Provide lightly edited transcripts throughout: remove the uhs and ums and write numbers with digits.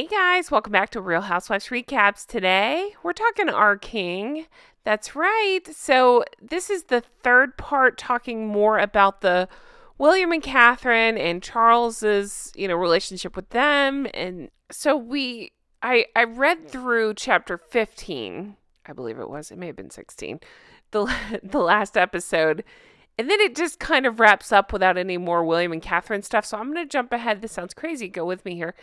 Hey guys, welcome back to Real Housewives Recaps. Today, we're talking our king. That's right. So, this is the third part talking more about the William and Catherine and Charles's, relationship with them. And so I read through chapter 15, I believe it was. It may have been 16. The the last episode. And then it just kind of wraps up without any more William and Catherine stuff. So I'm going to jump ahead. This sounds crazy. Go with me here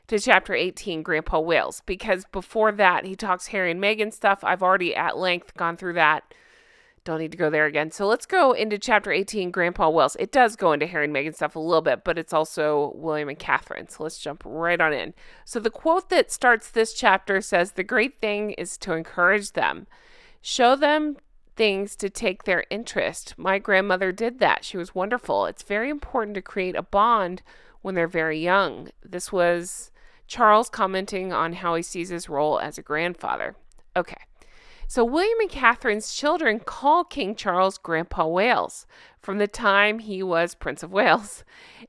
to chapter 18, Grandpa Wales. Because before that, he talks Harry and Meghan stuff. I've already at length gone through that. Don't need to go there again. So let's go into chapter 18, Grandpa Wales. It does go into Harry and Meghan stuff a little bit, but it's also William and Catherine. So let's jump right on in. So the quote that starts this chapter says, "The great thing is to encourage them. Show them things to take their interest. My grandmother did that. She was wonderful. It's very important to create a bond when they're very young." This was Charles commenting on how he sees his role as a grandfather. Okay. So William and Catherine's children call King Charles Grandpa Wales from the time he was Prince of Wales,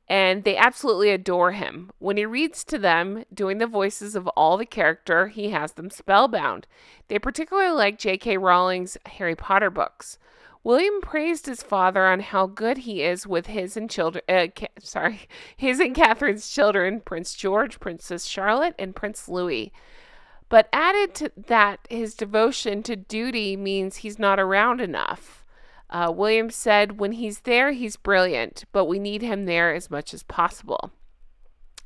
and they absolutely adore him. When he reads to them, doing the voices of all the character, he has them spellbound. They particularly like J.K. Rowling's Harry Potter books. William praised his father on how good he is with his and Catherine's children, Prince George, Princess Charlotte, and Prince Louis. But added to that, his devotion to duty means he's not around enough. William said, when he's there, he's brilliant, but we need him there as much as possible.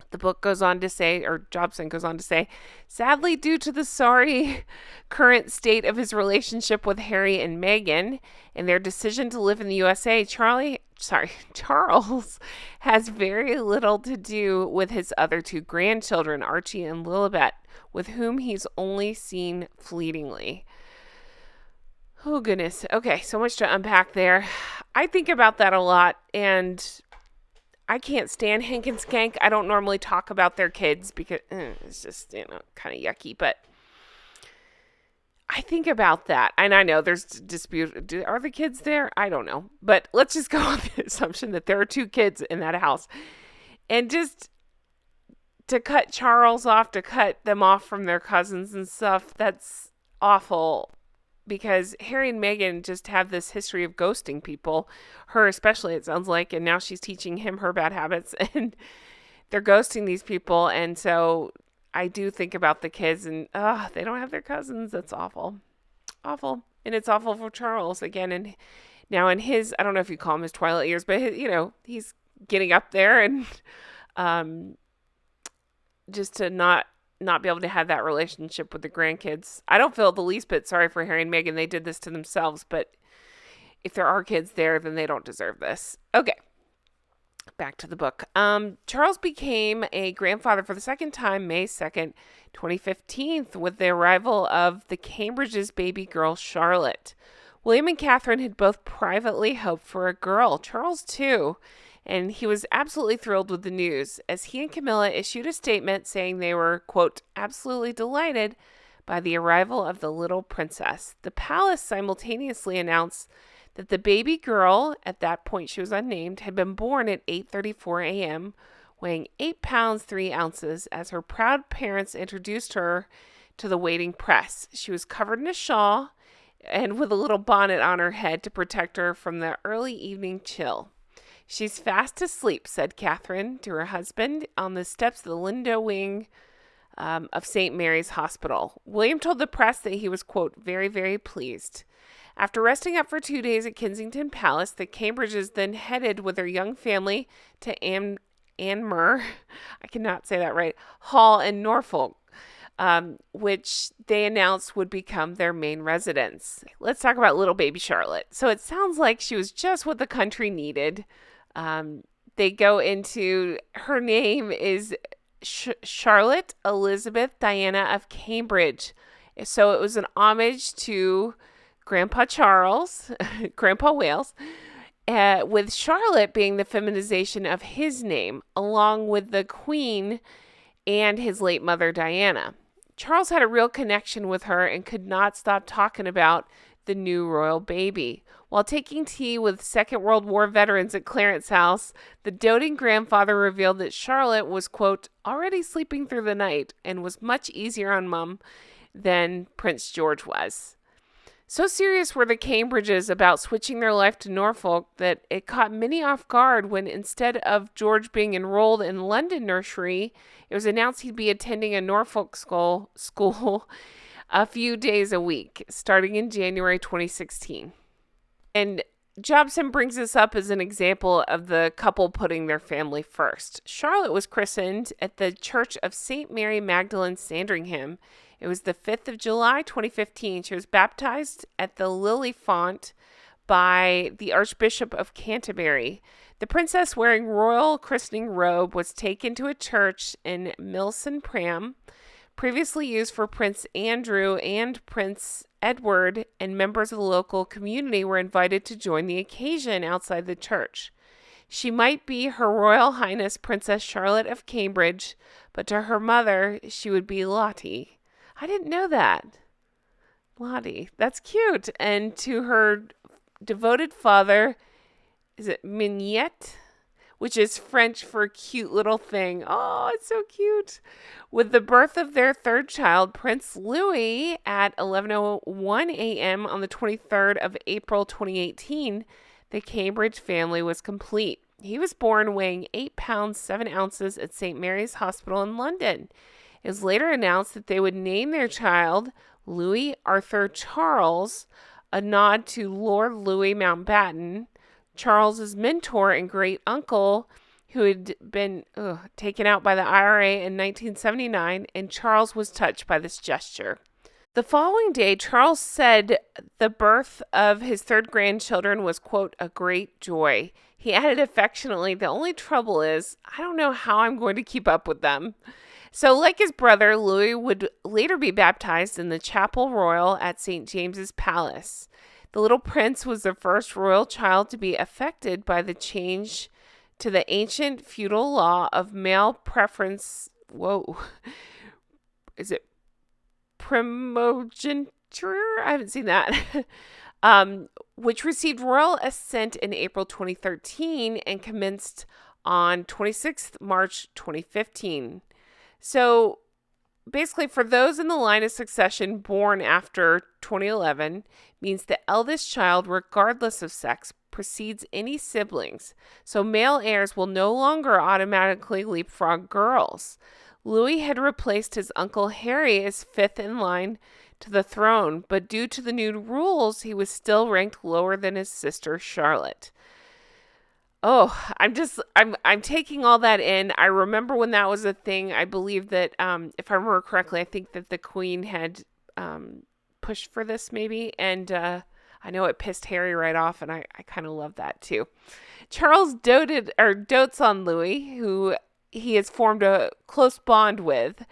The book goes on to say, or Jobson goes on to say, sadly, due to the sorry current state of his relationship with Harry and Meghan and their decision to live in the USA, Charles has very little to do with his other two grandchildren, Archie and Lilibet, with whom he's only seen fleetingly. Oh, goodness. Okay, so much to unpack there. I think about that a lot, and I can't stand Hank and Skank. I don't normally talk about their kids because it's just, kind of yucky, but I think about that. And I know there's dispute. Are the kids there? I don't know. But let's just go on the assumption that there are two kids in that house. And just to cut Charles off, to cut them off from their cousins and stuff, that's awful. Because Harry and Meghan just have this history of ghosting people. Her especially, it sounds like. And now she's teaching him her bad habits. And they're ghosting these people. And so I do think about the kids. And they don't have their cousins. That's awful. Awful. And it's awful for Charles. Again, and now in his, I don't know if you call him his twilight years. But, he's getting up there. And just to not be able to have that relationship with the grandkids. I don't feel the least bit sorry for Harry and Meghan. They did this to themselves, but if there are kids there, then they don't deserve this. Okay, back to the book. Charles became a grandfather for the second time, May 2nd, 2015, with the arrival of the Cambridge's baby girl, Charlotte. William and Catherine had both privately hoped for a girl, Charles too, and he was absolutely thrilled with the news, as he and Camilla issued a statement saying they were, quote, absolutely delighted by the arrival of the little princess. The palace simultaneously announced that the baby girl, at that point she was unnamed, had been born at 8:34 a.m., weighing 8 pounds 3 ounces, as her proud parents introduced her to the waiting press. She was covered in a shawl and with a little bonnet on her head to protect her from the early evening chill. She's fast asleep, said Catherine to her husband on the steps of the Lindo wing of St. Mary's Hospital. William told the press that he was, quote, very, very pleased. After resting up for 2 days at Kensington Palace, the Cambridges then headed with their young family to Anmer, I cannot say that right, Hall in Norfolk, which they announced would become their main residence. Let's talk about little baby Charlotte. So it sounds like she was just what the country needed. They go into, her name is Charlotte Elizabeth Diana of Cambridge. So it was an homage to Grandpa Charles, Grandpa Wales, with Charlotte being the feminization of his name, along with the Queen and his late mother Diana. Charles had a real connection with her and could not stop talking about the new royal baby. While taking tea with Second World War veterans at Clarence House, the doting grandfather revealed that Charlotte was, quote, already sleeping through the night and was much easier on Mum than Prince George was. So serious were the Cambridges about switching their life to Norfolk that it caught many off guard when, instead of George being enrolled in London nursery, it was announced he'd be attending a Norfolk school a few days a week, starting in January 2016. And Jobson brings this up as an example of the couple putting their family first. Charlotte was christened at the Church of St. Mary Magdalene, Sandringham. It was the 5th of July, 2015. She was baptized at the Lily Font by the Archbishop of Canterbury. The princess, wearing royal christening robe, was taken to a church in Milson Pram, previously used for Prince Andrew and Prince Edward, and members of the local community were invited to join the occasion outside the church. She might be Her Royal Highness Princess Charlotte of Cambridge, but to her mother, she would be Lottie. I didn't know that. Lottie. That's cute. And to her devoted father, is it Mignette? Which is French for cute little thing. Oh, it's so cute. With the birth of their third child, Prince Louis, at 11:01 a.m. on the 23rd of April 2018, the Cambridge family was complete. He was born weighing 8 pounds 7 ounces at St. Mary's Hospital in London. It was later announced that they would name their child Louis Arthur Charles, a nod to Lord Louis Mountbatten, Charles's mentor and great uncle, who had been taken out by the IRA in 1979, and Charles was touched by this gesture. The following day, Charles said the birth of his third grandchildren was, quote, a great joy. He added affectionately, the only trouble is, I don't know how I'm going to keep up with them. So, like his brother, Louis would later be baptized in the Chapel Royal at St. James's Palace. The little prince was the first royal child to be affected by the change to the ancient feudal law of male preference. Whoa. Is it primogeniture? I haven't seen that. Which received royal assent in April 2013 and commenced on 26th March 2015. So basically, for those in the line of succession born after 2011, means the eldest child, regardless of sex, precedes any siblings. So male heirs will no longer automatically leapfrog girls. Louis had replaced his uncle Harry as fifth in line to the throne, but due to the new rules, he was still ranked lower than his sister Charlotte. Oh, I'm taking all that in. I remember when that was a thing. I believe that, if I remember correctly, I think that the Queen had pushed for this maybe, and I know it pissed Harry right off, and I kind of love that too. Charles dotes on Louis, who he has formed a close bond with.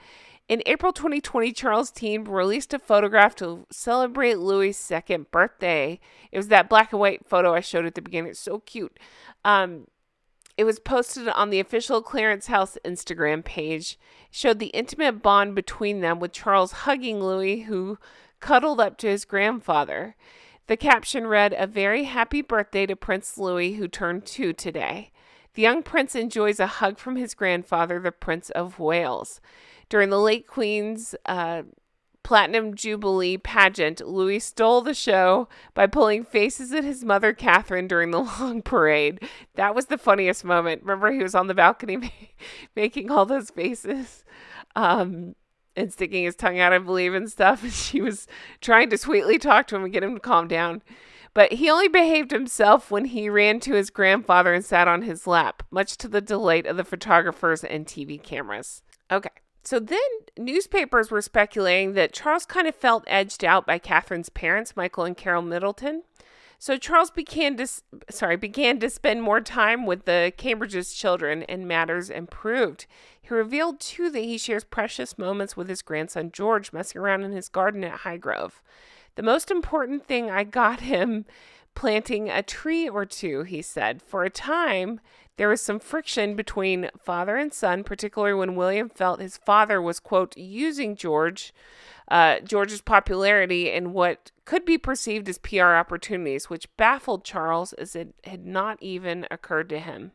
In April 2020, Charles' team released a photograph to celebrate Louis' second birthday. It was that black and white photo I showed at the beginning. It's so cute. It was posted on the official Clarence House Instagram page. It showed the intimate bond between them, with Charles hugging Louis, who cuddled up to his grandfather. The caption read, "A very happy birthday to Prince Louis, who turned 2 today." The young prince enjoys a hug from his grandfather, the Prince of Wales. During the late Queen's Platinum Jubilee pageant, Louis stole the show by pulling faces at his mother, Catherine, during the long parade. That was the funniest moment. Remember, he was on the balcony making all those faces and sticking his tongue out, I believe, and stuff. And she was trying to sweetly talk to him and get him to calm down. But he only behaved himself when he ran to his grandfather and sat on his lap, much to the delight of the photographers and TV cameras. Okay. So then newspapers were speculating that Charles kind of felt edged out by Catherine's parents, Michael and Carol Middleton. So Charles began to spend more time with the Cambridge's children, and matters improved. He revealed, too, that he shares precious moments with his grandson George, messing around in his garden at Highgrove. "The most important thing I got him planting a tree or two," he said. "For a time, There was some friction between father and son, particularly when William felt his father was, quote, using George's popularity in what could be perceived as PR opportunities, which baffled Charles as it had not even occurred to him.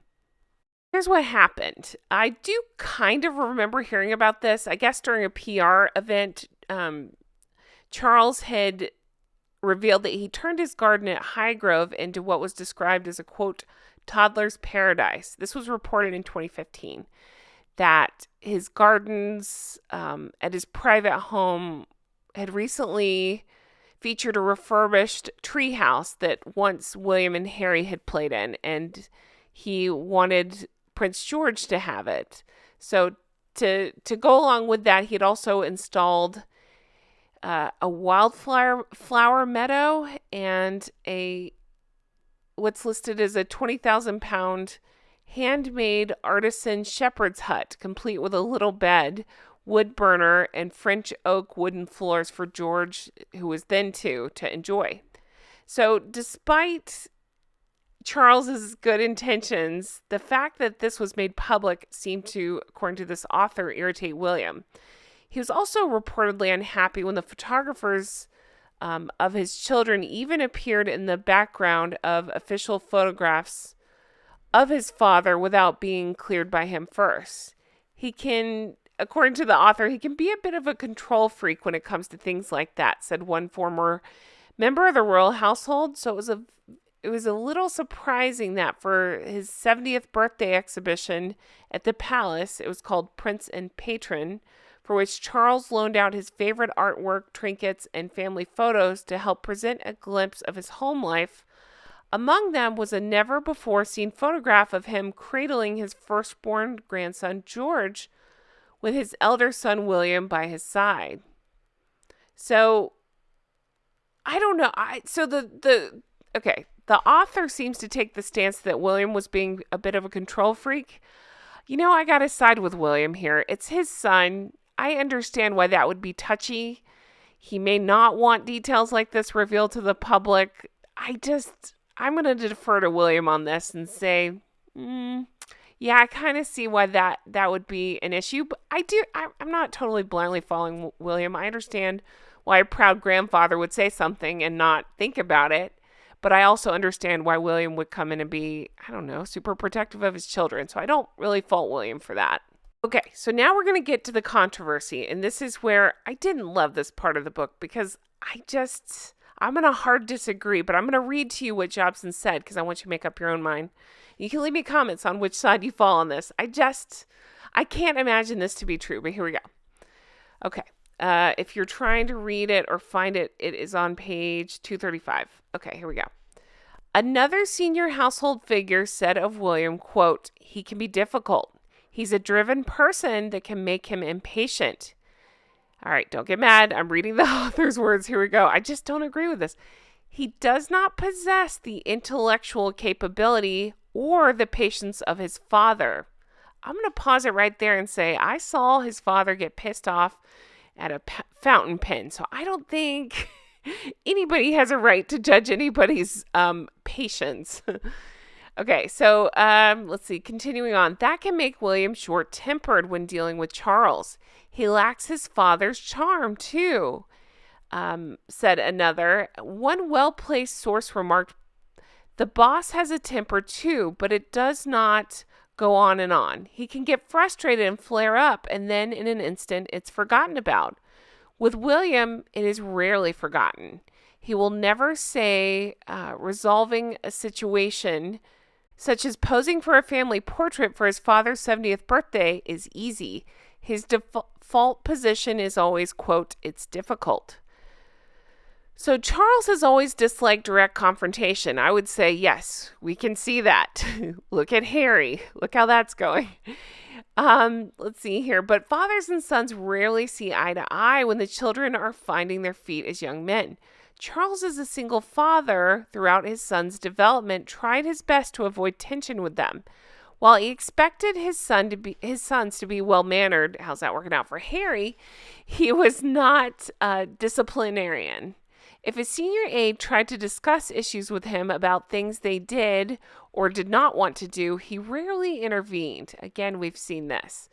Here's what happened. I do kind of remember hearing about this. I guess during a PR event, Charles had revealed that he turned his garden at Highgrove into what was described as a, quote, toddler's paradise. This was reported in 2015, that his gardens at his private home had recently featured a refurbished treehouse that once William and Harry had played in, and he wanted Prince George to have it. So to go along with that, he had also installed a wildflower meadow and what's listed as a 20,000 pound handmade artisan shepherd's hut, complete with a little bed, wood burner, and French oak wooden floors for George, who was then 2, to enjoy. So despite Charles's good intentions, the fact that this was made public seemed to, according to this author, irritate William. He was also reportedly unhappy when the photographers of his children even appeared in the background of official photographs of his father without being cleared by him first. He can, according to the author, he can be a bit of a control freak when it comes to things like that, said one former member of the royal household. So it was a little surprising that for his 70th birthday exhibition at the palace, it was called Prince and Patron, for which Charles loaned out his favorite artwork, trinkets, and family photos to help present a glimpse of his home life. Among them was a never-before-seen photograph of him cradling his firstborn grandson, George, with his elder son, William, by his side. So, I don't know. The author seems to take the stance that William was being a bit of a control freak. You know, I gotta side with William here. It's his son. I understand why that would be touchy. He may not want details like this revealed to the public. I'm going to defer to William on this and say, yeah, I kind of see why that would be an issue. But I'm not totally blindly following William. I understand why a proud grandfather would say something and not think about it. But I also understand why William would come in and be, I don't know, super protective of his children. So I don't really fault William for that. Okay, so now we're going to get to the controversy. And this is where I didn't love this part of the book because I'm going to hard disagree. But I'm going to read to you what Jobson said because I want you to make up your own mind. You can leave me comments on which side you fall on this. I can't imagine this to be true, but here we go. Okay, if you're trying to read it or find it, it is on page 235. Okay, here we go. Another senior household figure said of William, quote, "He can be difficult. He's a driven person that can make him impatient." All right, don't get mad. I'm reading the author's words. Here we go. I just don't agree with this. He does not possess the intellectual capability or the patience of his father. I'm going to pause it right there and say, I saw his father get pissed off at a fountain pen. So I don't think anybody has a right to judge anybody's patience. Okay, so let's see. Continuing on. That can make William short-tempered when dealing with Charles. He lacks his father's charm, too, said another. One well-placed source remarked, "The boss has a temper, too, but it does not go on and on. He can get frustrated and flare up, and then in an instant, it's forgotten about. With William, it is rarely forgotten. He will never say resolving a situation such as posing for a family portrait for his father's 70th birthday is easy. His default position is always, quote, it's difficult." So Charles has always disliked direct confrontation. I would say, yes, we can see that. Look at Harry. Look how that's going. Let's see here. But fathers and sons rarely see eye to eye when the children are finding their feet as young men. Charles, as a single father throughout his son's development, tried his best to avoid tension with them. While he expected his sons to be well-mannered, how's that working out for Harry? He was not a disciplinarian. If a senior aide tried to discuss issues with him about things they did or did not want to do, he rarely intervened. Again, we've seen this.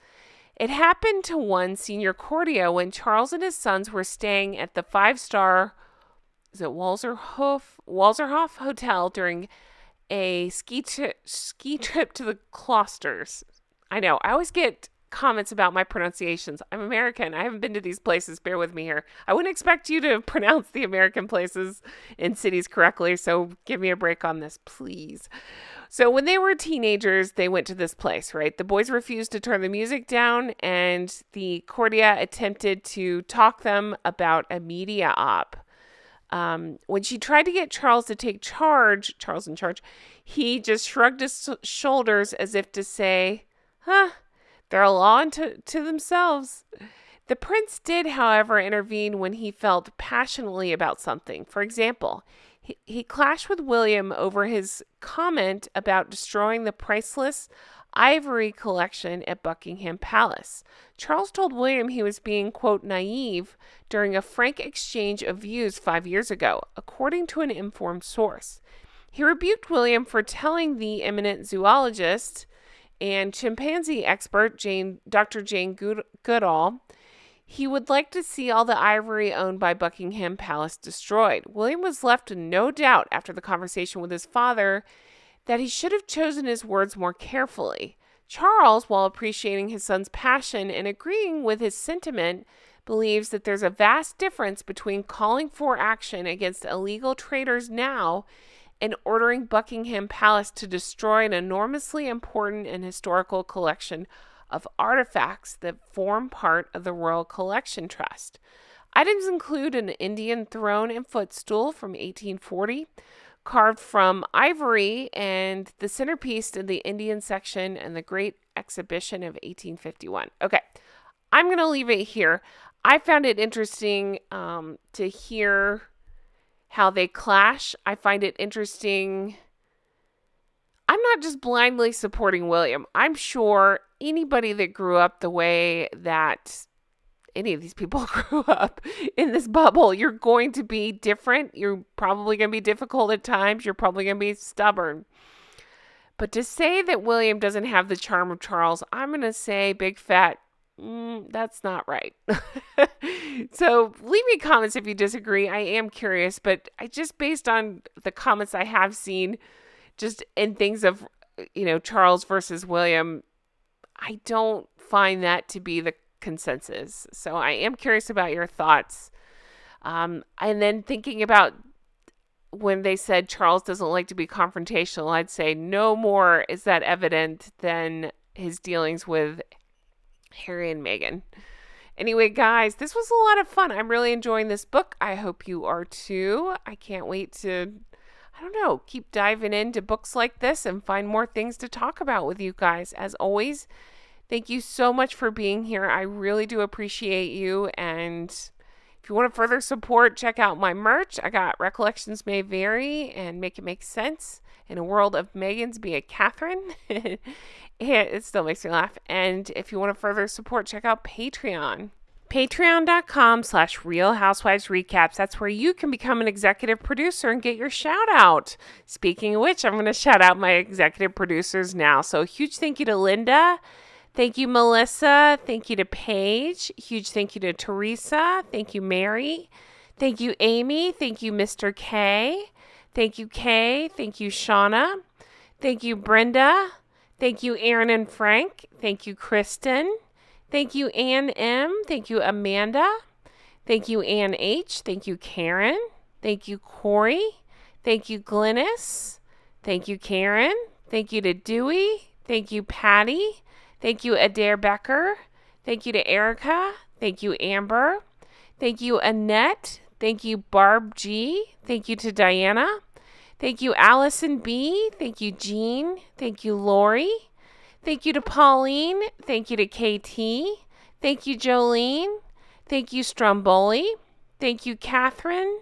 It happened to one senior courtier when Charles and his sons were staying at the 5-star, is it Walzerhof Hotel during a ski trip to the Cloisters. I know, I always get comments about my pronunciations. I'm American. I haven't been to these places. Bear with me here. I wouldn't expect you to pronounce the American places and cities correctly, so give me a break on this, please. So when they were teenagers, they went to this place, right? The boys refused to turn the music down, and the courtier attempted to talk them about a media op. When she tried to get Charles to take charge, Charles in charge, he just shrugged his shoulders as if to say, they're a law unto themselves. The prince did, however, intervene when he felt passionately about something. For example, he clashed with William over his comment about destroying the priceless ivory collection at Buckingham Palace. Charles told William he was being, quote, naive during a frank exchange of views 5 years ago, according to an informed source. He rebuked William for telling the eminent zoologist and chimpanzee expert Dr. Jane Goodall he would like to see all the ivory owned by Buckingham Palace destroyed. William was left in no doubt after the conversation with his father that he should have chosen his words more carefully. Charles, while appreciating his son's passion and agreeing with his sentiment, believes that there's a vast difference between calling for action against illegal traders now and ordering Buckingham Palace to destroy an enormously important and historical collection of artifacts that form part of the Royal Collection Trust. Items include an Indian throne and footstool from 1840, carved from ivory, and the centerpiece in the Indian section and the Great Exhibition of 1851. Okay, I'm going to leave it here. I found it interesting to hear how they clash. I find it interesting. I'm not just blindly supporting William. I'm sure anybody that grew up the way that any of these people grew up in this bubble, you're going to be different. You're probably going to be difficult at times. You're probably going to be stubborn. But to say that William doesn't have the charm of Charles, I'm going to say big fat, that's not right. So leave me comments if you disagree. I am curious, but I just based on the comments I have seen just in things of, Charles versus William, I don't find that to be the consensus. So I am curious about your thoughts. And then thinking about when they said Charles doesn't like to be confrontational, I'd say no more is that evident than his dealings with Harry and Meghan. Anyway, guys, this was a lot of fun. I'm really enjoying this book. I hope you are too. I can't wait to, keep diving into books like this and find more things to talk about with you guys. As always, thank you so much for being here. I really do appreciate you. And if you want to further support, check out my merch. I got Recollections May Vary and Make It Make Sense. In a world of Meghan's, be a Catherine. It still makes me laugh. And if you want to further support, check out Patreon. Patreon.com/Real Housewives Recaps. That's where you can become an executive producer and get your shout out. Speaking of which, I'm going to shout out my executive producers now. So huge thank you to Linda. Thank you, Melissa. Thank you to Paige. Huge thank you to Teresa. Thank you, Mary. Thank you, Amy. Thank you, Mr. K. Thank you, Kay. Thank you, Shauna. Thank you, Brenda. Thank you, Aaron and Frank. Thank you, Kristen. Thank you, Ann M. Thank you, Amanda. Thank you, Ann H. Thank you, Karen. Thank you, Corey. Thank you, Glynis. Thank you, Karen. Thank you to Dewey. Thank you, Patty. Thank you, Adair Becker. Thank you to Erica. Thank you, Amber. Thank you, Annette. Thank you, Barb G. Thank you to Diana. Thank you, Allison B. Thank you, Jean. Thank you, Lori. Thank you to Pauline. Thank you to KT. Thank you, Jolene. Thank you, Stromboli. Thank you, Catherine.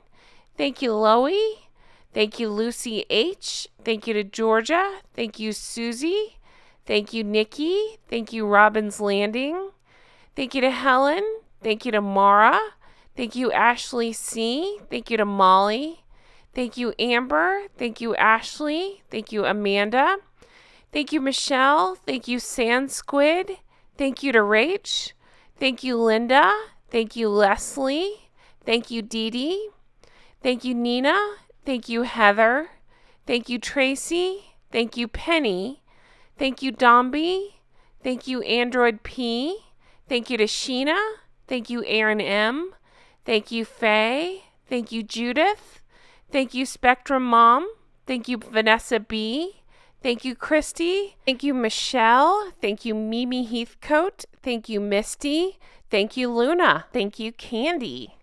Thank you, Loie. Thank you, Lucy H. Thank you to Georgia. Thank you, Susie. Thank you, Nikki. Thank you, Robin's Landing. Thank you to Helen. Thank you to Mara. Thank you, Ashley C. Thank you to Molly. Thank you, Amber. Thank you, Ashley. Thank you, Amanda. Thank you, Michelle. Thank you, Sand Squid. Thank you to Rach. Thank you, Linda. Thank you, Leslie. Thank you, Dee Dee. Thank you, Nina. Thank you, Heather. Thank you, Tracy. Thank you, Penny. Thank you, Domby. Thank you, Android P. Thank you to Sheena. Thank you, Aaron M. Thank you, Faye. Thank you, Judith. Thank you, Spectrum Mom. Thank you, Vanessa B. Thank you, Christy. Thank you, Michelle. Thank you, Mimi Heathcote. Thank you, Misty. Thank you, Luna. Thank you, Candy.